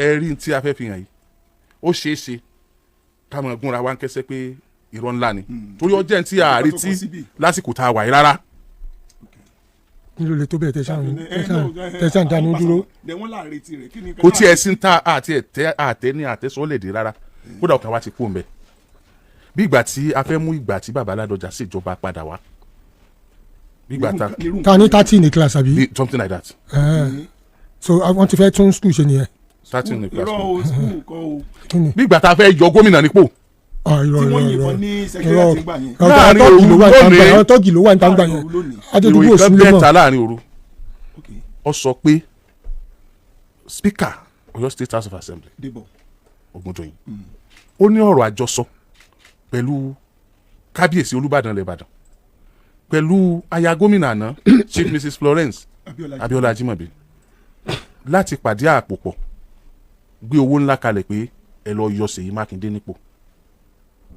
ẹ̀rí tí a fẹ́ fi hàn yìí ó ṣeé ṣe ká mọ̀ gúnra wa ń kẹ́sẹ́ pé irọ́ ńlá ni torí ọjọ́ tí a rí tí lásìkò tá a wà yìí rárá. kí ló lè tó bẹ́ẹ̀ tẹ̀sán dánú dúró. kò tí ẹ sí ń ta àtẹ ní àtẹ́sọ́lẹ̀dẹ̀ rárá kódà ọkàn wa ti kú mbẹ bí ìgbà tí a fẹ́ mú ìgbà tí bàbá Ládọjà ṣèjọba padà wá bí ìgbà ta ní 30 ní class àbí. something like that. So wọ́n ti fẹ́ tún school ṣe nìyẹn. 30 ní class. bí ìgbà tá a fẹ́ yọ gómìnà nípò. tí wọ́n yìnbọn ní sẹkẹ́rẹ́tì gbà yẹn. láàrin òru lónìí àwọn tọ́gì ló wà ní tàǹgbà yẹn. ìròyìn kan bẹ́ẹ̀ láàrin òru ó sọ pé speaker Ọ̀yọ́ State House of Assembly Debo Ogundoyin ó ní ọ̀rọ̀ àjọsọ pẹ̀lú kábíyèsí Olúbàdàn lẹ́bàdàn pẹ̀lú aya gómìnà àná Chief Mrs Florence Abíọ́lá Ajímọ̀bí láti pàdé àpòpọ̀ gbé owó ńlá kalẹ̀ pé ẹ lọ yọ Seyi Makinde nípò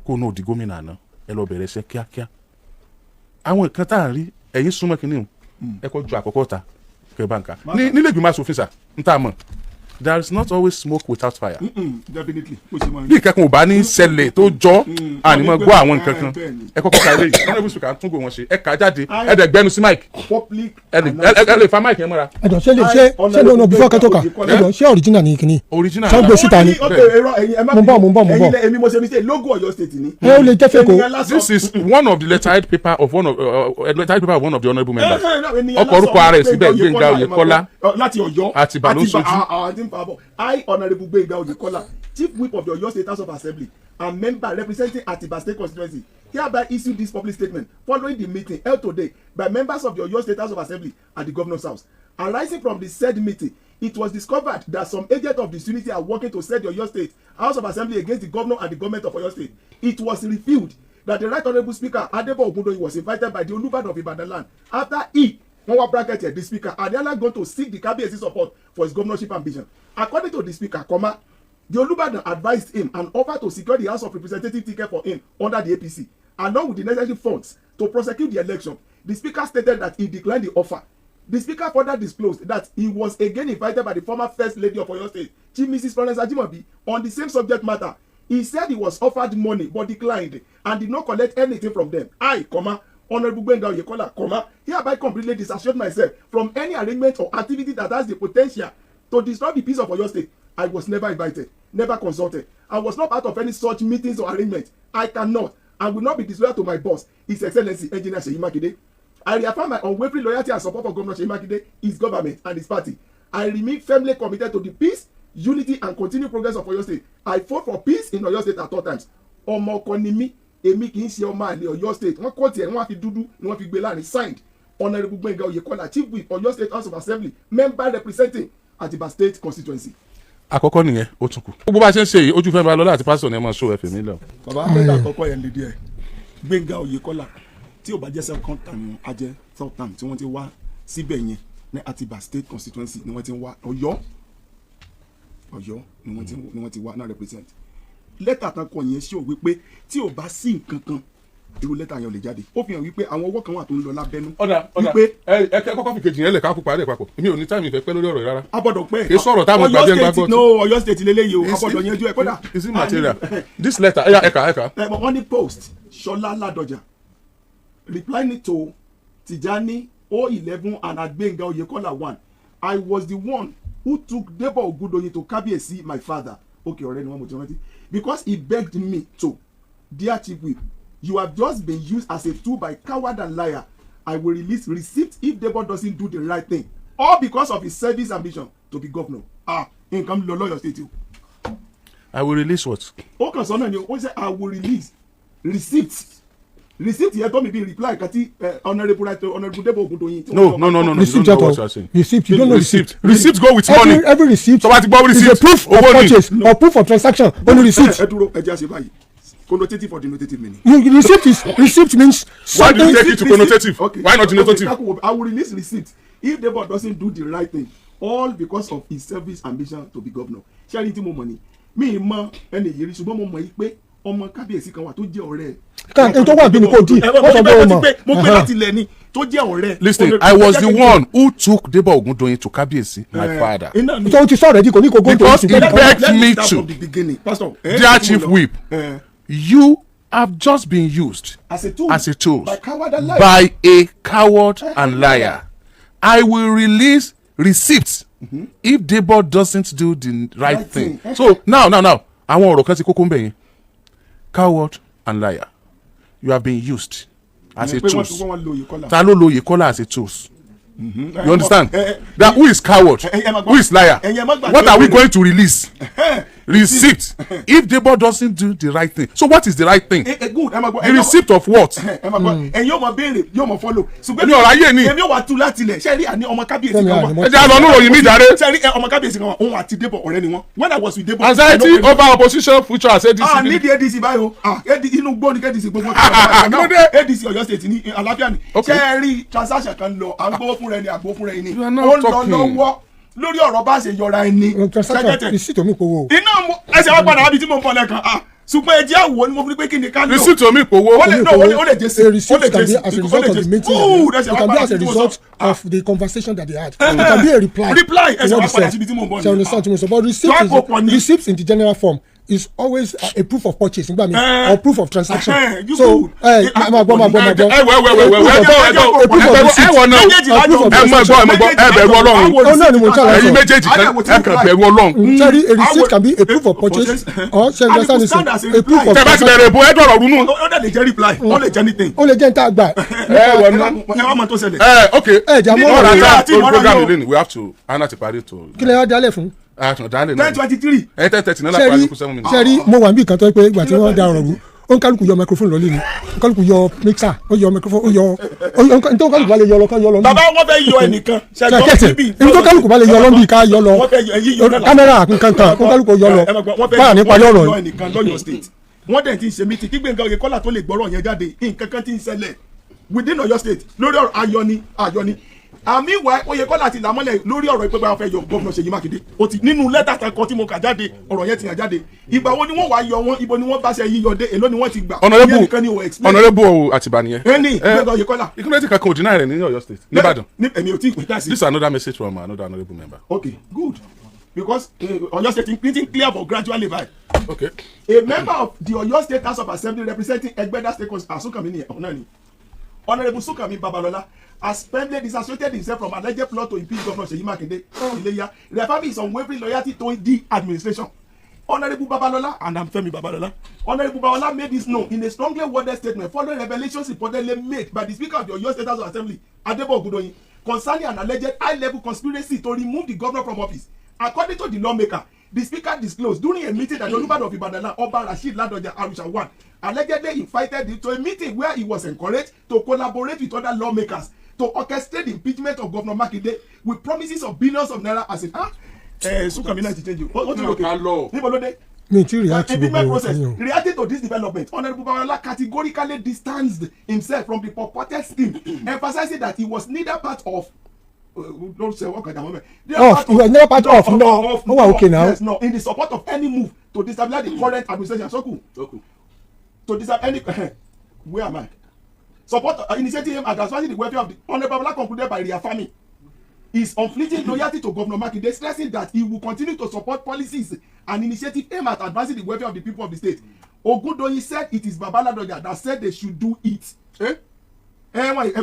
kó náà di gómìnà àná ẹ lọ bẹ̀rẹ̀ iṣẹ́ kíákíá àwọn nǹkan tá à ń rí ẹ̀yìn súnmọ́ kínní ẹ kọ́ ju àkọ́kọ́ ta kẹ́ báńkà nílé ìgbìmọ̀ asòfin sà ń tà mọ̀ there is not always smoke without fire. Definitely. bí ìkẹ́kùn ò bá ní ṣẹlẹ̀ tó jọ ànímọ̀ gbọ́ àwọn nǹkan kan ẹ kọ́kọ́ ka eléyìí honourable speaker tún gbò wọ́n ṣe ẹ kà á jáde ẹ dẹ̀ gbẹnu sí mic ẹ lè fa mic yẹn mọ́ra. ẹ̀dọ̀ ṣe lóun before kẹ́tọ́ka ẹ̀dọ̀ ṣé original ni kìíní. original ṣé gbé síta ni. mo bọ̀. èmi mo ṣe mi ṣe logo Ọ̀yọ́ State ni. ẹ ó lè jẹ́ fẹ́ ko. this is one of the lettered paper of one of the honourable members. ọkọ̀ orúkọ ara ẹ̀ síbẹ̀ Gbénga Oyèkọ́lá láti Ọ̀yọ́ àti Ìbàdàn sojú. I, Honourable Gbénga Oyèkọ́lá, Chief Whip of the Oyo State House of Assembly and member representing Atiba State constituency, hereby issue this public statement following the meeting held today by members of the Oyo State House of Assembly at the Governor's House. Arising from the said meeting, it was discovered that some agents of this unity are working to set the Oyo State House of Assembly against the governor and the government of Oyo State. It was revealed that the Right Honourable Speaker Debo Ogundoyin was invited by the Olubadan of Ibadan land after he the speaker and they are going to seek the Kabiyesi support for his governorship ambition. According to the speaker, the Olubadan advised him and offered to secure the House of Representatives ticket for him under the APC, along with the necessary funds to prosecute the election. The speaker stated that he declined the offer. The speaker further disclosed that he was again invited by the former First Lady of Oyo State, Chief Mrs. Florence Ajimobi, on the same subject matter. He said he was offered money but declined and did not collect anything from them. Honourable Gbénga Oyèkọ́lá, hereby completely disassociate myself from any arrangement or activity that has the potential to disturb the peace of Oyo State. I was never invited, never consulted. I was not part of any such meetings or arrangements. I cannot and will not be disloyal to my boss, His Excellency Engineer Seyi Makinde. I reaffirm my unwavering loyalty and support for Governor Seyi Makinde, his government and his party. I remain firmly committed to the peace, unity and continued progress of Oyo State. I fought for peace in Oyo State at all times. Ọmọ ọkọ ni mí, èmi kì í ṣe ọmọ àlè Ọ̀yọ́ State. Wọ́n kọ́ tiẹ̀ wọ́n á fi dúdú ni wọ́n fi gbé láàrin signed. Honourable Gbénga Oyèkọ́lá, Chief Whip Oyo State House of Assembly, member representing Atiba State constituency. Àkọ́kọ́ nìyẹn ó tún kù. Gbogbo bá a ṣe ń ṣe yìí ojú fẹ́ bá lọ́lá àti pásítọ̀ ni ẹ máa ṣó ẹ̀fẹ̀ mi lọ. Bàbá àgbẹ̀dẹ àkọ́kọ́ yẹn lè díẹ̀. Gbénga Oyèkọ́lá tí ò bá jẹ́ second time á jẹ́ third time tí wọ́n ti wá síbẹ̀ yẹn ní Atiba State constituency ni wọ́n ti wá Ọ̀yọ́ ni wọ́n ti wá náà represent. Lẹ́tà kan kọ yẹn ṣé o wípé tí ò bá sí nǹkan kan irú lẹ́tà yẹn ò lè jáde. Ó fi hàn wípé àwọn ọwọ́ kan wà tó ń lọ lábẹ́nú. ọ̀dà ẹ kọ́kọ́ fi kejì yẹn lẹ̀ ká kó parí ẹ̀ papọ̀ èmi ò ní táìmù ìfẹ́ pẹ́ lórí ọ̀rọ̀ yìí rárá. Abọ́dọ̀ pẹ́ kì í sọ̀rọ̀ táwọn gbàgbé ń gbàgbọ́. Ọ̀yọ́ State lélẹ́yìí o abọ́dọ̀ yẹn ju ẹ̀ kódà. is it material this letter ẹ̀ka. Wọ́n ní post Ṣọlá Ládọjà replying to Tijani 011 and Gbénga Oyèkọ́lá 1. I was the one who took Debo Ogundoyin to Kabiyesi my father. Okay, already one more time. Because he begged me to. Dear Chief Whip, you have just been used as a tool by coward and liar. I will release receipt if Debo doesn't do the right thing. All because of his service ambition to be governor. Nǹkan lọ lọ́yọ̀ state o. I will release what? Ó kàn sọ́nà ni ó ṣe I will release receipt yẹn tó mi bí reply kàtí honourable Debo Ogundoyin. No. Receipt you know what you are saying. Receipt, you don't know receipt. Receipt go with money. Every receipt is a proof of purchase or proof of transaction. Only receipt. Ẹ dúró ẹ jẹ́ àṣẹ báyìí. Connotative or denotative meaning? Receipt means why do you take it to connotative? Okay. Why not denotative? I will release receipt if Debo doesn't do the right thing, all because of his service ambition to be governor. Ṣé ẹni tí mo mọ̀ ni mi mọ ẹni yìí rí ṣùgbọ́n mo mọ̀ yìí pé ọmọ kábíyèsí kan wà tó jẹ́ ọ̀rẹ́ ẹ̀ tó wà bí ni kò di wọ́n sọ bọ́ ọmọ. mo gbé láti ilẹ̀ ni tó jẹ́ ọ̀rẹ́. Listen, I was the one who took Debo Ogundoyin to Kabiyesi, my father. tó ti sọ̀rọ̀ ẹ̀dí kò ní kò go because he begged me to. Dear Chief Whip, you have just been used as a tool by a coward and liar. I will release receipts if Debo doesn't do the right thing. So now àwọn ọ̀rọ̀ kan ti kókó ń bẹ̀ yẹn. Coward and liar, you have been used as a tool. Ta ló lo Oyèkọ́lá as a tool? You understand? That who is coward? Who is liar? What are we going to release? Receipt. If Debo doesn't do the right thing. So what is the right thing? The receipt of what? Ẹ̀yin ọmọ béèrè yóò mọ follow. Ní ọ̀rọ̀ ayé ni. Èmi ò wá tú láti ilẹ̀. Ṣé rí àní ọmọ kábíyèsí kan wà? Ẹ jẹ́ àlọ́ níròyìn mi jàre. Ṣé rí ọmọ kábíyèsí kan wà? Òun àti Debo ọ̀rẹ́ ni wọ́n. When I was with Debo. Anxiety over opposition future as ADC. Ní di ADC báyìí o. Inú gbọ́ ni ADC gbogbo. ADC Ọ̀yọ́ state ní àlàáfíà ni. Ṣé rí transaction kan lọ à ń gbowó fún rẹ ni àgbo fún rẹ ni. Ó ń lọ lọ́wọ́ lórí ọ̀rọ̀ bá ṣe yọra ẹni. Receipt omi ìpowó. Iná ẹsẹ̀ wá padà wábi tí mo ń bọ̀ lẹ́ẹ̀kan. Ṣùgbọ́n ẹjẹ́ àwọ̀ ni mo fi pé kí ni ká lò. Receipt omi ìpowó. Ó lè jẹ́ sí. A receipt can be as a result of the meeting. It can be as a result of the conversation that they had. It can be a reply. Reply ẹsẹ̀ wá padà síbi tí mo ń bọ̀ ni. But receipts in the general form is always a proof of purchase nígbà mi or proof of transaction. So ma gbọ́. Ẹ̀bẹ̀rù Ọlọ́run. Ó náà ni mo ń ṣàlàyé. Ẹ̀yin méjèèjì ẹ kàn bẹ̀rù Ọlọ́run. Sorry, a receipt can be a proof of purchase or ṣe understand this a proof of transaction. Tẹ́ bá ti bẹ̀rẹ̀ èbó ẹ dọ̀rọ̀ runú. Ó lè jẹ́ reply. Ó lè jẹ́ anything. Ó lè jẹ́ níta àgbà. Ẹ wá mọ tó ṣẹlẹ̀. Okay. Jà mọ́ program ilé ni we have to anna ti parí to. Kí lè wá dálẹ̀ fún? 2023. 10:30 náà la parí kú 7 minutes. Sẹ́rí mo wà níbi kan tó pé ìgbà tí wọ́n da ọ̀rọ̀ rú ó ń kálukú yọ microphone lọ́lé ni ó ń kálukú yọ mixer ó yọ microphone ó yọ tó kálukú bá lè yọ lọ ká yọ lọ. Bàbá wọn fẹ́ yọ ẹnìkan. Ṣẹ́kẹ̀tẹ̀ ní tó kálukú bá lè yọ lọ bí ká yọ lọ kámẹ́rà kankan kó kálukú yọ lọ báyà nípa yọ̀rọ̀ yìí. Wọ́n dẹ̀ ti ń ṣe mítì kí Gbénga Oyèkọ́lá tó lè gbọ́rọ̀ yẹn jáde nǹkan kan ti ń ṣẹlẹ̀ within Ọ̀yọ́ state lórí ọ̀rọ̀ ayọ̀ ni àmì ìwà Oyèkọ́lá ti làmọ́lẹ̀ lórí ọ̀rọ̀ ìpẹ́gbẹ́ àwọn fẹ́ yọ gómìnà Ṣèyí Mákindé ó ti nínú lẹ́tà kan tí mo kà jáde ọ̀rọ̀ yẹn ti hàn jáde ìgbà wo ni wọ́n wá yọ wọn ibo ni wọ́n bá ṣe yíyọ dé èló ni wọ́n ti gbà. Honorable Àtìbà nìyẹn. ẹni Gbénga Oyèkọ́lá. ìkúnlẹ̀ tí kankan ò dínà rẹ̀ ní Ọ̀yọ́ state nìbàdàn. èmi ò tí ì pín káàsì. This is another message from another honourable member. Okay, good, because Ọ̀yọ́ state is clear but gradually by. Okay. A member of the Ọ̀yọ́ State House of Assembly representing Egbeda State Constituency Sunkami ni ọ̀nà ni Honourable Sunkami Babalola has firmly disassociated himself from alleged plot to impeach Governor Seyi Makinde Ileya. The family is unwavering loyalty to the administration. Honourable Babalola and I'm Femi Babalola. Honourable Babalola made this known in a strongly worded statement following revelations reportedly made by the Speaker of the Ọ̀yọ́ State House of Assembly Debo Ogundoyin concerning an alleged high-level conspiracy to remove the governor from office. According to the lawmaker, the Speaker disclosed during a meeting that Olubadan of Ibadan Oba Rasheed Ladoja Arusha 1 allegedly invited him to a meeting where he was encouraged to collaborate with other lawmakers to orchestrate the impeachment of Governor Makinde with promises of billions of naira as in Sunkami náà ti change you. What do you okay? Níbo ló dé? Mi ti react to impeachment process. Reacting to this development, Honourable Babalola categorically distanced himself from the purported scheme, emphasizing that he was neither part of don't say what kind of moment. He was never part of. No. Oh, okay now. Yes, no. In the support of any move to destabilize the current administration. So cool. To destabilize any. Where am I? Support initiating him advancing the welfare of the Honourable Babalola concluded by reaffirming his unflinching loyalty to Governor Makinde, stressing that he will continue to support policies and initiatives aimed at advancing the welfare of the people of the state. Ogundoyin said it is Babaladoja that said they should do it. Now, let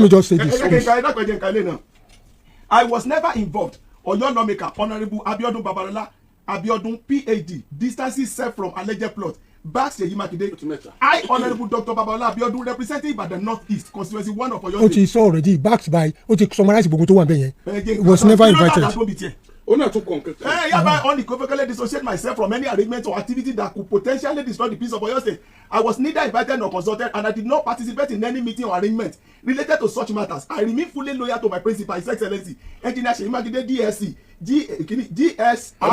me just say this. I was never involved. Oyo lawmaker Honourable Abiodun Babalola Abiodun PhD distances self from alleged plot. Backs Seyi Makinde. I Honourable Dr. Babalola Abiodun representing by the North East constituency 1 of Oyo State. It is already backed by. Summarize gbogbo tó wà ńbẹ̀ yẹn. Was never invited. Hereby unequivocally dissociate myself from any arrangement or activity that could potentially destroy the peace of Oyo State. I was neither invited nor consulted, and I did not participate in any meeting or arrangement related to such matters. I remain fully loyal to my principal, His Excellency, Engineer Seyi Makinde, DSC, GS, and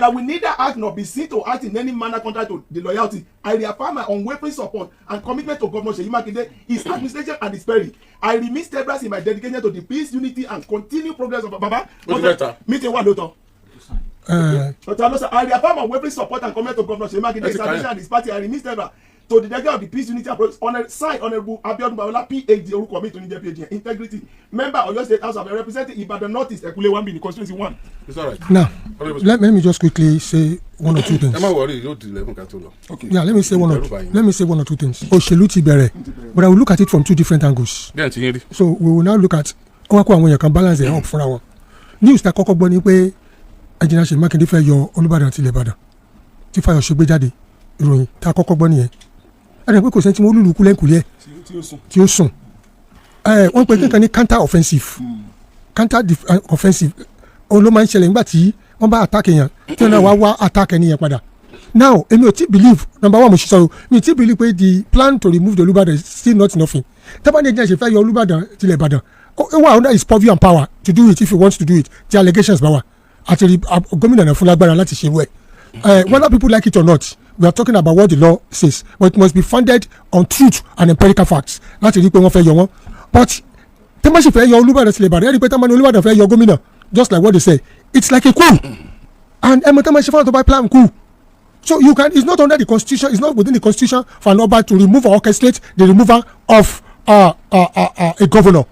I will neither act nor be seen to act in any manner contrary to the loyalty. I reaffirm my unwavering support and commitment to Governor Seyi Makinde, his administration and his spirit. I remain steadfast in my dedication to the peace, unity, and continued progress of Baba. What's better? Meeting one later. I reaffirm my wavering support and comment to Governor Seyi Makinde establishing and his party and remit ever to the delegate of the peace unity approach signed Honourable Abiodun Bayola PhD orúkọ mi tó ní jẹ́ PhD integrity member Oyo State House of Representatives Ibadan North East Ekule 1B ní constituency 1. It's all right. Now let me just quickly say one or two things. ẹ má worry yóò di 11 ká tó lọ. Okay. Yeah, let me say one or two things. Òṣèlú ti bẹ̀rẹ̀, but I will look at it from two different angles. bẹ́ẹ̀ ti yín rí. So we will now look at ọwọ́ kó àwọn èèyàn kan balance ẹ̀ up fúnra wọn. News ta kọ́kọ́ gbọ́ ni pé Engineer Seyi Makinde fẹ́ yọ Olubadan tilẹ̀ Ìbàdàn tí Fayose gbé jáde ìròyìn ta kọ́kọ́ gbọ́ nìyẹn. Ẹ̀rẹ̀ pé kò sẹ́ni tí mo lùlù kúlẹ̀kùlẹ̀ tí ó sùn. Wọ́n pe kíkan ní counter offensive òun ló máa ń ṣẹlẹ̀ nígbà tí wọ́n bá attack èèyàn tí wọ́n náà wá attack ẹni yẹn padà. Now èmi ò tí believe number one mo ṣe sọ̀rọ̀ mi ò tí believe pé the plan to remove the Olubadan is still not nothing. Tẹ́bá ní Engineer Seyi fẹ́ yọ Olubadan tilẹ̀ Ìbàdàn ó wà under his purview and power to do it if he wants to do it the allegations bá wà àti gómìnà náà fún lágbára láti ṣe wẹ̀. Whether people like it or not we are talking about what the law says but it must be founded on truth and empirical facts láti rí i pé wọ́n fẹ́ yọ wọ́n but tẹ́bá sì fẹ́ yọ Olúbàdàn tilẹ̀ Ìbàdàn ẹ̀rí pé tẹ́bá ní Olúbàdàn fẹ́ yọ gómìnà just like what they say it's like a coup and ẹ̀mọ̀ tẹ́bá ṣe fún àwọn tó bá plan coup. So you can, it's not under the constitution, it's not within the constitution for an Oba to remove or orchestrate the removal of a governor,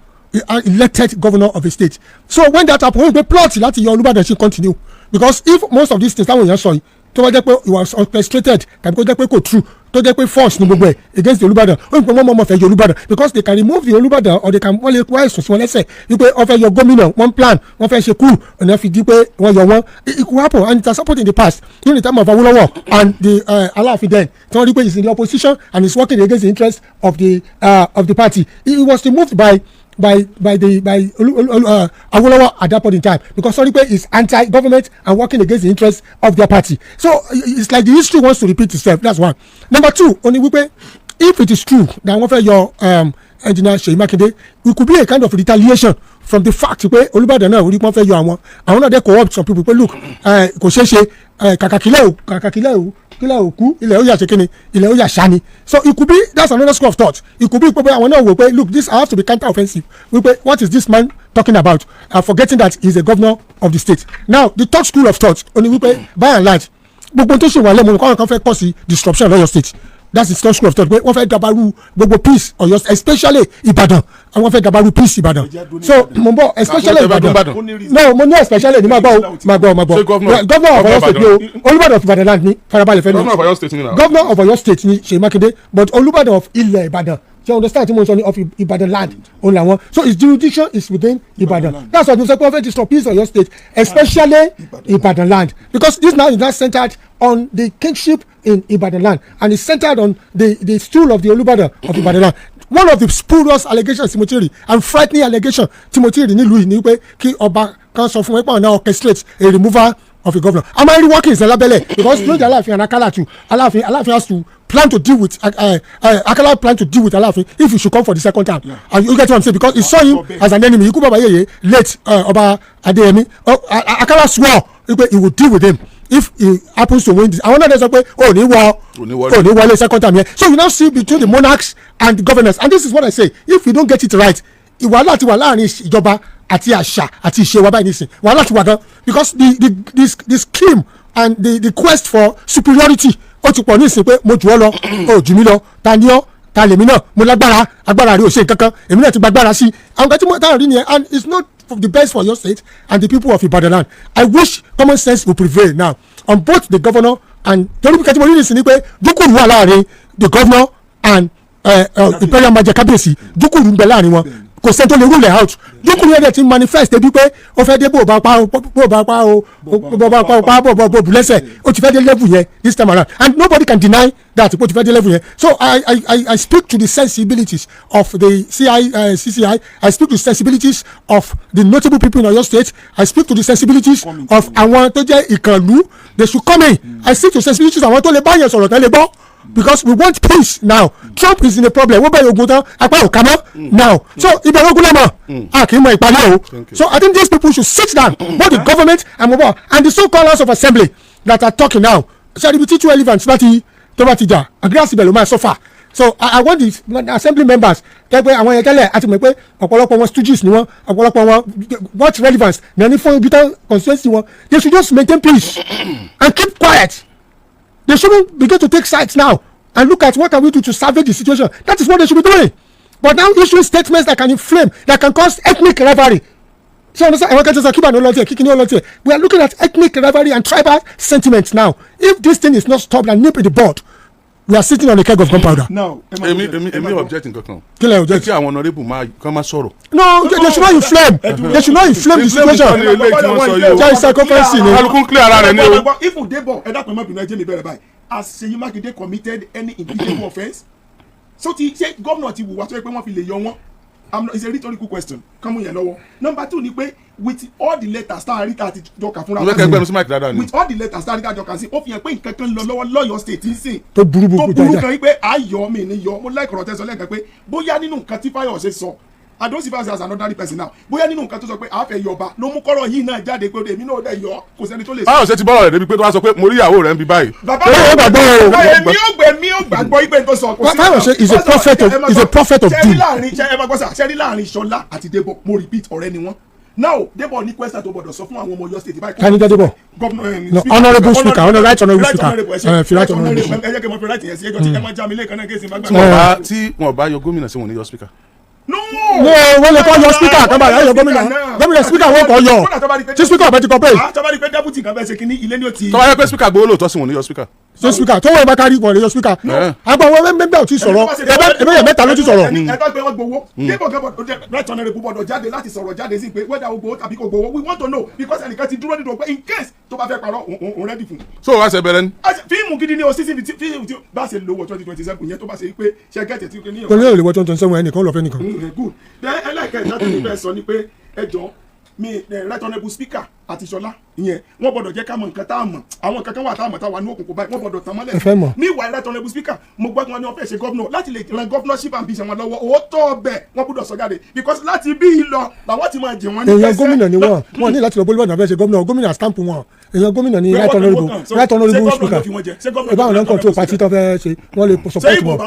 an elected governor of a state. So when that happens, we plot láti yọ Olúbàdàn should continue because if most of these things táwọn èèyàn sọ yìí tó bá jẹ́ pé it was orchestrated tàbí kó jẹ́ pé kò true tó jẹ́ pé force ní gbogbo ẹ̀ against the Olubadan ó ń pè wọ́n mọ̀ fẹ́ yọ Olubadan because they can remove the Olubadan or they can wọ́n lè kó àìsàn sí wọn lẹ́sẹ̀ wípé wọ́n fẹ́ yọ gómìnà wọ́n plan wọ́n fẹ́ ṣe coup ọ̀nà fi di pé wọ́n yọ wọ́n it could happen and it has happened in the past during the time of Awolowo and the Aláàfin then tí wọ́n rí pé he is in the opposition and he is working against the interest of the party he was removed by Awolowo at that point in time because Soripe is anti-government and working against the interests of their party. So it's like the history wants to repeat itself. That's one. Number two, only Wipe, if it is true that one for your Engineer Seyi Makinde, it could be a kind of retaliation from the fact pé Olúbàdàn náà orí pọ́n fẹ́ yọ àwọn náà dẹ́ co-opt some people pé look kò ṣeé ṣe kàkàkílẹ̀ òkú ilẹ̀ ó yà ṣe kíni ilẹ̀ ó yà ṣani so it could be that's another school of thought it could be pé àwọn náà wò pé look this I have to be counter offensive wípé what is this man talking about forgetting that he is a governor of the state now the third school of thought only wípé by and large gbogbo tó ṣe wà lẹ́mu nǹkan kan fẹ́ pọ̀ sí disruption lọ́yọ̀ state that's the third school of thought pé wọ́n fẹ́ dabaru gbogbo peace Ọ̀yọ́ especially Ìbàdàn and wọ́n fẹ́ dabaru peace Ìbàdàn so mo bọ̀ especially Ìbàdàn no mo ní especially ní ma gbọ́ governor of Ọ̀yọ́ state ni o Olúbàdàn of Ìbàdàn land ni farabalẹ̀ fẹ́ ni governor of Ọ̀yọ́ state ni Seyi Makinde but Olúbàdàn of ilẹ̀ Ìbàdàn you understand tí mo sọ ni of Ìbàdàn land òun làwọn so his jurisdiction is within Ìbàdàn that's why mo sọ pé wọ́n fẹ́ disrupt peace Ọ̀yọ́ state especially Ìbàdàn land because this now is not centered on the kingship in Ibadan land and it's centered on the stool of the Olubadan of Ibadan land. One of the spurious allegations Timothy and frightening allegation Timothy nílùú yìí ni pé kí ọba kan sọ fún wọn pé àwọn náà orchestrate a removal of a governor. Am I really working in Lábẹ́lẹ̀ because lóde Aláàfin and Akala too Aláàfin has to plan to deal with Akala plan to deal with Aláàfin if he should come for the second time and you get what I'm saying because he saw him as an enemy ikú bàbá yèyé late Ọba Adéyẹmí Akala swore he would deal with him if he happens to win this àwọn náà dẹ̀ sọ pé ò ní wọlé second time yẹn so you now see between the monarchs and the governors and this is what I say if you don't get it right ìwàhálà ti wà láàrin ìjọba àti àṣà àti ìṣe wa báyìí nísìn wàhálà ti wà gan because the scheme and the quest for superiority ó ti pọ̀ nísìn pé mo jù ọ́ lọ ó jù mí lọ ta ni ọ́ ta lèmi náà mo lágbára agbára rẹ̀ ò ṣe kankan èmi náà ti gbàgbára sí àwọn kan tí mo táwọn rí nìyẹn and it's not the best for your state and the people of Ibadan land. I wish common sense will prevail now on both the governor and torí kẹ́tí mo rí nìsín ni pé dúkùrú wà láàrin the governor and imperial major kábíyèsí dúkùrú ń bẹ láàrin wọn kò sẹ́ni tó lè rule out dúkùrú yẹn dẹ̀ ti manifest ebi pé ó fẹ́ dé bó bá pa bó lẹ́sẹ̀ ó ti fẹ́ dé level yẹn this time around and nobody can deny that bó ti fẹ́ dé level yẹn so I speak to the sensibilities of the CCI I speak to the sensibilities of the notable people in Oyo State I speak to the sensibilities of àwọn tó jẹ́ ìkànnú they should come in I speak to the sensibilities àwọn tó lè bá yẹn sọ̀rọ̀ tẹ́lẹ̀ bọ́ because we want peace now Trump is in a problem wọ́n bẹ̀rẹ̀ ogun tán apá ò ká mọ́ now so ìbẹ̀rẹ̀ ogun lọ́mọ a kì í mọ ìparí o so I think these people should sit down both the government and mobile and the so-called house of assembly that are talking now ṣàdìbí tí two elephants tó bá ti jà agreement ibẹ̀ ló máa suffer so I want the assembly members tẹ́gbẹ́ àwọn yẹn tẹ́lẹ̀ àti mọ̀ pé ọ̀pọ̀lọpọ̀ wọn stooges ni wọn ọ̀pọ̀lọpọ̀ wọn what relevance ní ẹni fún ibi constituency wọn they should just maintain peace and keep quiet they shouldn't begin to take sides now and look at what can we do to salvage the situation. That is what they should be doing. But now issuing statements that can inflame, that can cause ethnic rivalry. So we are looking at ethnic rivalry and tribal sentiments now. If this thing is not stopped and nipped in the bud, we are sitting on a keg of gunpowder. Now, Emi objecting kankan. Kí lẹ object? Kí àwọn honorable máa sọ̀rọ̀. No, they should not inflame. They should not inflame the situation. There is circumference in it. Alukun clear ara rẹ̀ ni o. If Debo ẹ̀dá pẹ̀lú ọmọbìnrin ẹ̀jẹ̀ mi bẹ̀rẹ̀ báyìí, has Seyi Makinde committed any impeachable offence? So ti ṣe gómìnà ti wùwá tó yẹ pé wọ́n fi lè yọ wọ́n. It's a rhetorical question. Kọ́mú yẹn lọ́wọ́. Number 2 ni pé with all the letters tá a rí tá a ti jọ kà fúnra wa. With all the letters tá a rí tá a jọ kà sí, ó fi hàn pé nǹkan kan lọ lọ́wọ́ lọ́yọ̀ state ń sìn. Tó burú kan yí pé ayọ̀ mi ni yọ. Mo like ọ̀rọ̀ tẹ́sán lẹ́ẹ̀kan pé bóyá nínú nǹkan tí Fáyọ̀ṣe sọ. I don't see Fáyọ̀ṣe as an ordinary person now. Bóyá nínú nǹkan tó sọ pé a fẹ́ yọba ló mú kọ́rọ̀ yìí náà jáde pé èmi náà dẹ̀ yọ kò sẹ́ni tó lè sọ. Fáyọ̀ṣe ti bọ́rọ̀ rẹ̀ débi pé tó wá sọ pé mo rí ìyàwó rẹ̀ ń bí báyìí. Bàbá mi ò gbàgbọ́ ìpè tó sọ. Fáyọ̀ṣe is a prophet of doom. Ṣẹ́rí láàrin Ṣọlá àti Debo mo repeat ọ̀rẹ́ ni wọ́n. Now Debo ní question tó gbọdọ̀ sọ fún àwọn ọmọ Ọ̀yọ́ state báyìí. Kani Debo? No, honourable speaker, right honourable speaker. Ẹ jẹ́ kí n mọ fi right yẹn sí ẹjọ́ tí ẹ máa já mi lẹ́ẹ̀kan náà kéésì má gbà. Tí wọ́n bá yọ gómìnà sí wọn ní yọ speaker. No, wọ́n lè kọ́ yọ speaker kan bá yọ gómìnà speaker wọ́n kọ́ yọ tí speaker ọ̀bẹ ti kọ́ bẹ́ẹ̀. Tọ́ba ní pé deputy kan bẹ́ẹ̀ ṣe kínní ilé ní o ti. Tọ́ba yẹ pé speaker gbowó lóòótọ́ sí wọn ní yọ speaker. ṣé speaker tó wọ́n bá kárí wọn lè yọ speaker. àgbà wọn mẹ́gbẹ́ ò ti sọ̀rọ̀ ẹgbẹ́ yẹn mẹ́ta ló ti sọ̀rọ̀. ẹgbẹ́ pé wọ́n gbowó Debo gẹ́gẹ́ right honourable gbọ́dọ̀ jáde láti sọ̀rọ̀ jáde sí pé whether o gbowó tàbí kò gbowó we want to know because ẹnìkan ti dúró nínú pé in case tó bá fẹ́ parọ́ òun ready fún. so wá ṣe bẹ̀rẹ̀ ni. fíìmù gidi ni o sísìn fíìmù tí bá ṣe lówó 2027 yẹn tó bá ṣe pé ṣe gẹ́tẹ̀ tí ó ní. kò ní èrè wọ 2027 ẹnìkan lọ fẹ́ nìkan. good then ẹlẹ́kẹ̀ẹ́ ìdájọ́ mi fẹ́ sọ ni pé ẹjọ́ mi right honourable speaker àti Ṣọlá ìyẹn wọ́n gbọ́dọ̀ jẹ́ ká mọ̀ nǹkan tá a mọ̀ àwọn nǹkan kan wà tá a mọ̀ tá a wà ní òkùnkùn báyìí wọ́n gbọ́dọ̀ tàn mọ́lẹ̀. ní ìwà right honourable speaker mo gbọ́ wọn ní wọ́n fẹ́ ṣe gómìnà láti lè ran governorship ambition wọn lọ́wọ́ òótọ́ ọbẹ̀ wọ́n gbọ́dọ̀ sọ jáde because láti bí i lọ làwọn ti máa jẹ wọn ní kẹsẹ̀. èèyàn gómìnà ni wọ́n ní láti lọ Olúbàdàn fẹ́ ṣe gómìnà stamp wọn èèyàn gómìnà ni right honourable speaker ìbáwọn náà control party tó fẹ́ ṣe wọ́n lè support wọn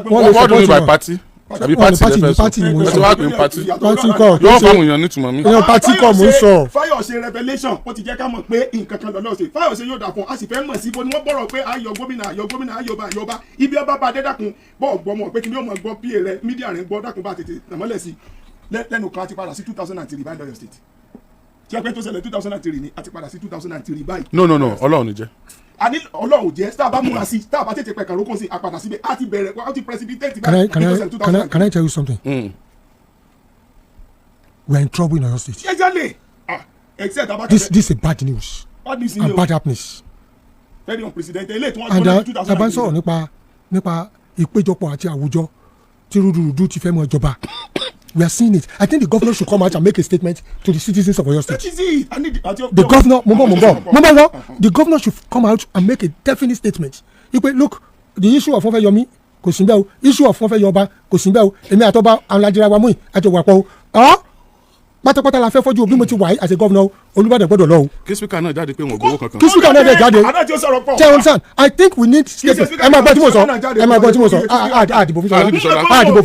wọ́n lè support wọn àbí pati ni mo sọ pati kọ yóò fáwọn èèyàn nítumọ̀ mi. èèyàn pati kọ mo sọ. Fáyọ̀ṣe revelation ó ti jẹ́ ká mọ̀ pé nǹkan kan lọ́lọ́ ṣe Fáyọ̀ṣe yóò dà fún a sì fẹ́ mọ̀ sí ibo ni wọ́n bọ̀rọ̀ pé ayọ̀ gómìnà ayọ̀ba ibi ọba bá dé dákun bọ́ọ̀ gbọ́ mọ̀ pé kí ni ó mọ̀ gbọ́ pa rẹ mídíà rẹ gbọ́ dákun bá tètè nàmọ́lẹ̀ sí lẹ́nu kan àti padà sí 2003 báyìí lọ́yọ̀ state tí a pẹ́ tó ṣẹlẹ̀ 2003 ni àti padà sí 2003 báyìí. no Ọlọ́run ní jẹ́. Ani Ọlọ́run jẹ́ tá a bá múra sí tá a bá tètè pẹ̀ka lókun sí àpàdà síbẹ̀ á ti bẹ̀rẹ̀ á ti precipitate. Can I tell you something? We are in trouble in Oyo State. Exactly. Except about this is a bad news. And bad happiness. Very unprecedented. Late one. And tàbá ń sọ̀rọ̀ nípa ìpéjọpọ̀ àti àwùjọ tí rúdurùdu ti fẹ́ mọ ìjọba. We are seeing it. I think the governor should come out and make a statement to the citizens of Oyo State. That is it. I need the governor, the governor should come out and make a definite statement. Look, the issue of Ofe Yomi kò sí bẹ́ẹ̀ o, issue of Ofe Yoba kò sí bẹ́ẹ̀ o, èmi àtọ́ba alájẹrà wa mú yìí àti òwàpọ̀ o. Pátápátá la fẹ́ fọ́jú bí mo ti wà yìí as a governor Olúbàdàn gbọ́dọ̀ lọ o. Kí speaker náà jáde pé wọn gbowó kankan. Kí speaker náà jáde. Ṣé o understand? I think we need statement. Ẹ máa gbọ́ tí mo sọ. Àdìbò fún Ṣọlá. Àdìbò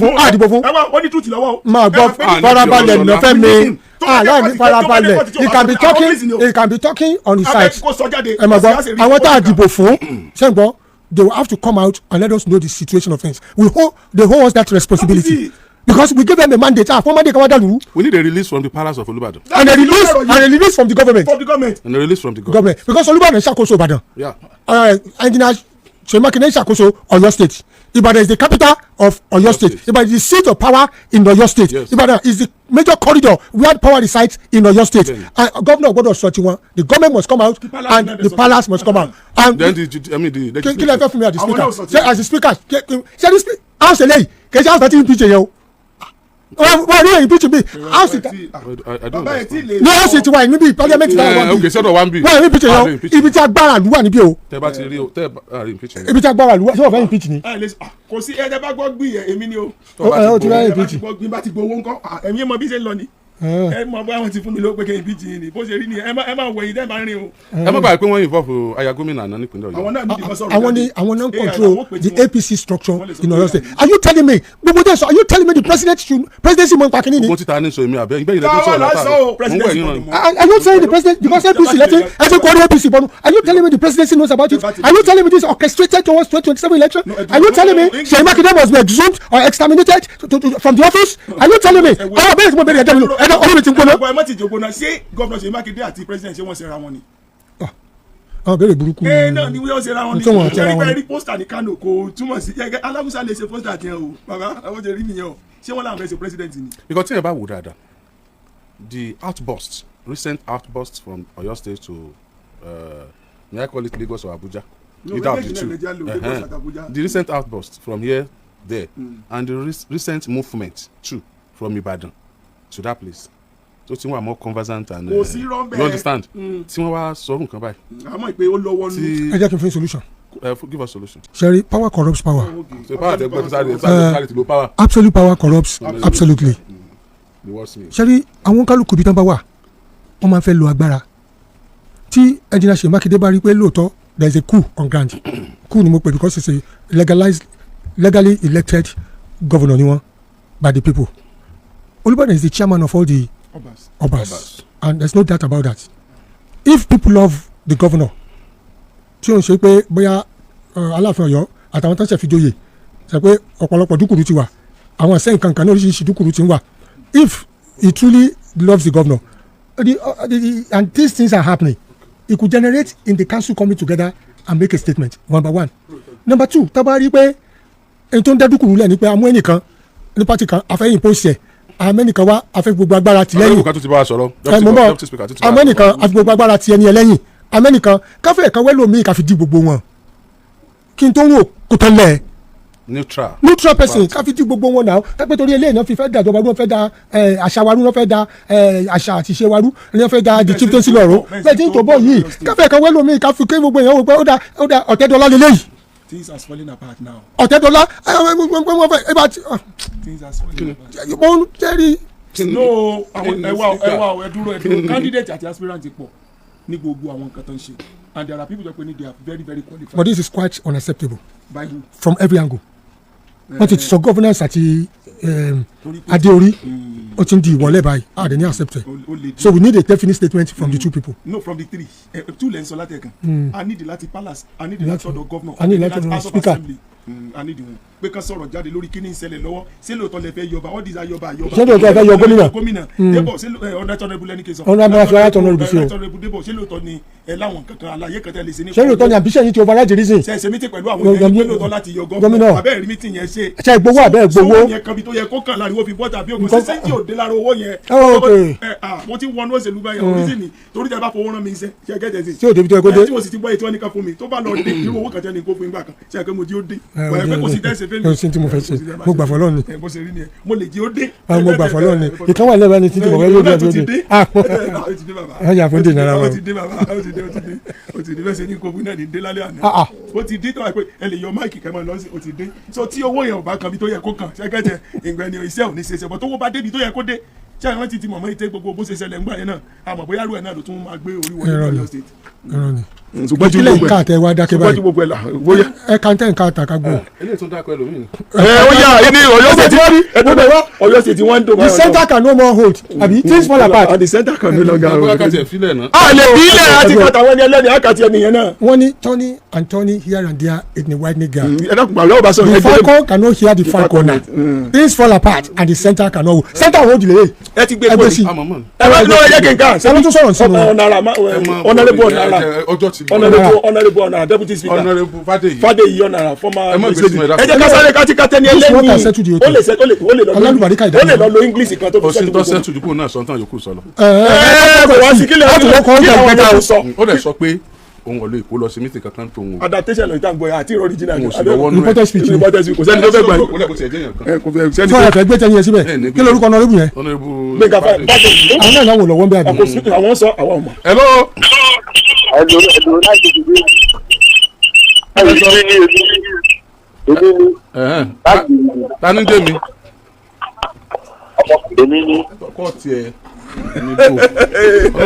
fún. Ó ní túùtì lọ́wọ́ o. Máa gbọ́ farabalẹ̀ nọ́fẹ́ mi. Láàrin farabalẹ̀. He can be talking on his side. Ẹ máa gbọ́ àwọn tá a dìbò fún. Ṣé ń gbọ́? They will have to come out and let us know the situation of things. They hold us that responsibility. Because we give them a mandate. We need a release from the palace of Olubadan. And a release from the government. And a release from the government. Because Olubadan ṣàkóso Ìbàdàn. Yeah. Engineer Seyi Makinde ṣàkóso Oyo State. Ibadan is the capital of Oyo State. Ibadan is the seat of power in Oyo State. Yes. Ibadan is the major corridor where power resides in Oyo State. Then, and governor gbọ́dọ̀ sọ tiwọn. The government must come out and the palace must come out. And then the kí lè fẹ́ fún mi as the speaker. Say as the speaker. Ṣé the speaker house eléyìí kì í ṣe house thirty impeach yẹn o. Wọ́n ní impeach mi house it. Ní house it wa níbi parliament náà wà bí. Okay sọ́dọ̀ one bí. Wọ́n ní impeach yẹn o. Ibi tí agbára ìlú wà níbí o. Tẹ́ bá ti rí o tẹ́ bá rí impeach yẹn. Ibi tí agbára ìlú wà ṣé wọ́n fẹ́ impeach ni. Kò sí ẹ̀ẹ́dẹ́ bá gbọ́ gbìyànjú èmi ni o. Ó ti rẹ́ impeach. Bí bá ti gbowó ńkọ́ ẹ̀mí mọ bí ṣe ń lọ ni. ẹ mọ bá wọn ti fún mi ló pé kí n bí jìn ní bó ṣe rí ni ẹ máa wẹ̀yìn dẹ́ máa rìn o. ẹ má gbàgbé pé wọ́n involve aya gómìnà àná nípínlẹ̀ Ọ̀yọ́. àwọn náà ní ìdìbò sọ̀rọ̀ àwọn náà control the APC structure in Oyo State. Are you telling me gbogbo tẹ sọ are you telling me the presidency mọ npa kínní ni. ogun títa ní sọ èmi àbẹ ìgbẹ́yìn lẹ́tọ́ sọ̀rọ̀ látàrí. Are you saying the president because APC letting kọ́ ní APC bọ́nu are you telling me the presidency knows about it? Are you telling me this orchestrated towards 2027 election? Are you telling me Seyi Makinde must be exhumed or exterminated from the office? Are you telling me? ọ̀rọ̀ bẹ́ẹ̀ tí mo bẹ̀rẹ̀ ẹ̀dá mi lò ẹ̀dá ọ̀rọ̀ mi ti ń gbóná. ẹ má ti jòkó náà ṣé gómìnà Seyi Makinde àti president ṣé wọ́n ṣe ra wọn ni. àwọn béèrè burúkú ni. náà ni wọ́n ṣe ra wọn ni. ẹgbẹ́ rí pósítà ní Kano kò túmọ̀ sí ẹgbẹ́ alámúsá lè ṣe pósítà tiẹ̀ o bàbá àwọn ṣe rí nìyẹn o ṣé wọ́n làwọn fẹ́ ṣe president ni. because tí ẹ bá wò dáadáa the recent outburst from Oyo State to may I call it Lagos or Abuja? Either of the two. The recent outburst from here, there, and the recent movement too from Ibadan to that place. So tí wọ́n are more conversant and you understand? Tí wọ́n wá sọ̀rọ̀ nǹkan báyìí. àmọ́ ìpè ó lọ́wọ́ ní. ẹ jẹ́ kí n fún solution. Give us solution. Sherry, power corrupts power. So power dey gbọ́dọ̀ sáré to go power. Absolute power corrupts absolutely. Sherry, àwọn kálukú bí tán bá wà wọ́n máa ń fẹ́ lo agbára. Tí ẹnjìnà Seyi Makinde bá rí pé lóòótọ́ there is a coup on ground. Coup ni mo pè because it's a legally elected governor ni wọ́n by the people. Olubadan is the chairman of all the Obas. And there's no doubt about that. If people love the governor, tí o ń ṣe pé bóyá Aláàfin Ọ̀yọ́ àtàwọn tó ń ṣe fi joyè ṣe pé ọ̀pọ̀lọpọ̀ dúkùrú ti wà àwọn ẹ̀sẹ̀ nǹkan kan ní oríṣiríṣi dúkùrú ti ń wà. If he truly loves the governor and these things are happening, it could generate in the council coming together and make a statement number one. Number two, tá a bá rí pé ẹni tó ń dá dúkùrú lẹ̀ ni pé amú ẹnìkan ní pátì kan àfẹ́yìn pósì ẹ̀ amẹ́nìkan wá afẹ́ gbogbo agbára ti lẹ́yìn amẹ́nìkan afẹ́ gbogbo agbára ti ẹni ẹlẹ́yìn amẹ́nìkan káfẹ́ ẹ̀kan wẹ́lò míì káfi di gbogbo wọn kí n tó wò kó tán lẹ̀ neutral person káfi di gbogbo wọn náà kápẹ́ torí eléyìí náà fi fẹ́ da ìjọba wọn fẹ́ da àṣà warú wọn fẹ́ da àṣà àti ṣe warú wọn fẹ́ da the chieftaincy lọ́rọ̀ bẹ́ẹ̀ tí n tó bọ̀ yìí káfẹ́ ẹ̀kan wẹ́lò míì káfi ké gbogbo èèyàn wò pé ó da Ọ̀tẹ́dọ́lá lélẹ́yìí. Things are falling apart now. Ọ̀tẹ́dọ́lá things are falling apart. mo ń tẹ́rí. no ẹ dúró candidate àti aspirant pọ̀ ní gbogbo àwọn nǹkan tó ń ṣe and there are people that they are very very qualified. But this is quite unacceptable. By who? From every angle. Wọ́n ti sọ governance àti Adéorí ó ti ń di ìwọlé báyìí they need accept it. So we need a definite statement from the two people. No, from the three. Two lens on that. I need the Lati Palace. I need the Lati Governor. I need the Lati Speaker. I need the one. Pé kan sọ̀rọ̀ jáde lórí kíní ìṣẹ̀lẹ̀ lọ́wọ́ ṣé lóòótọ́ lè fẹ́ yọba all these are yọba. ṣé lóòótọ́ fẹ́ yọ gómìnà. Debo ṣé honourable ẹni kejì. honourable Debo ṣé lóòótọ́ ni láwọn kankan àlàyé kan tẹ́lẹ̀ sí ní. ṣé lóòótọ́ ni ambition yìí ti override the reason. ṣe meeting pẹ̀lú àwọn èèyàn pé lóòótọ́ láti yọ gómìnà abẹ́ẹ̀ rí meeting yẹn ṣe. ṣe gbowó abẹ́ẹ̀ gbowó. sọ yẹn kan bí tó yẹ kó kàn láriwo fi bọ́ta bí ogun ṣiṣẹ́ tí ò dé lára owó yẹn. mo ti wọnú òṣèlú báyìí àwọn oríṣi ni torí tẹ bá fowó rán mi iṣẹ́ ṣe gẹ́gẹ́ sí. tí o débi tó yẹ kó dé. tí mo sì ti gbọ́ ètò ẹnì kan fún mi tó bá lọ dé irú owó kan tẹ́ ni kó fún mi gbà kan ṣe àgbẹ̀ mo jí ó dé. kò sí tẹ́sí fẹ́ mi. kò sí tí mo fẹ́ ṣe mo gbà fọlọ́ ni. bó ṣe rí ni mo lè jí ó dé. mo gbà fọlọ́ ni ìkan wà lẹ́bàá ni tí mo fẹ́ lóde àti òde. ẹ yà fún dènà ara wọn. ó ti dé bàbá ó ti dé bẹ́ẹ̀ ṣe ní kó fún náà ní dé lálẹ́ àná. ó ti dé tó wà pé ẹ lè yọ máìkì kẹ́mọ́ lọ sí ó ti dé. so tí owó yẹn ò bá kan bí tó yẹ kó kàn ṣẹ́gẹ́jẹ ìgbẹ́ni iṣẹ́ ò ní ṣe ṣe bọ́ tó wó bá débi tó yẹ kó dé ṣé àwọn ti mọ̀mọ́ ìtẹ́ gbogbo bó ṣe ṣẹlẹ̀ ńgbà yẹn náà àmọ́ bóyá rú ẹ̀ náà ló tún máa gbé orí wọlé ní Ọ̀yọ́ state. ṣùgbọ́n tí gbogbo ẹ̀ ká wá dákẹ́ báyìí bóyá ẹ kàńtẹ́ nǹkan àtàkà gbọ́. eléyìí tún dákọ̀ ẹlòmíì. ó yà ní Ọ̀yọ́ state Ọ̀yọ́ state wọ́n ń dò. the center can no more hold àbí things fall apart. and the center can no longer hold. a lè bí ilẹ̀ àti kọ́ta wọn ní ẹlẹ́ni àkàtì ẹnìyẹn náà. wọ́n ní turning and turning here and there in the widening gap. the falcon cannot hear the falcon now. things fall apart and the center cannot hold. center hold lè. ẹ ti gbé gbòòsì. ẹ bá lọ ẹjẹ kí n kàn. sẹ́wọ́n tún sọ̀rọ̀ sínú. honourable ọ̀nàrà deputy speaker. honourable Fádèyí ọ̀nàrà former. ẹ jẹ́ ká sáré kátìkátẹ́ ní ẹlẹ́ni. ó lè lọ lo English kan tó fi sẹ́tù tó sẹ́tù dùkú náà sọ̀tàn yòókù sọ̀lọ̀. ó lè sọ pé òun ò lè kó lọ sí mítì kankan tó ń wò. adaptation lóyún tá à ń gbọ́ yà àti original. mo sì lọ́wọ́ nù ẹ̀ reporter speech kò sẹ́ni tó fẹ́ gbà yín. ó lè kó tiẹ̀ jẹ́yàn kan. fún ẹ̀fẹ̀ gbé tẹ́yìn ẹ síbẹ̀ kí lórúkọ ọ̀nà ọ̀rẹ́bù yẹn. gbẹ̀ngà Fádèyí. àwọn náà náà wò lọ́wọ́ ń bẹ́ àbí. àwọn sọ àwọn ọmọ. hello. ta ni dé mi. èmi ni. kọ́ tiẹ̀. Níbo.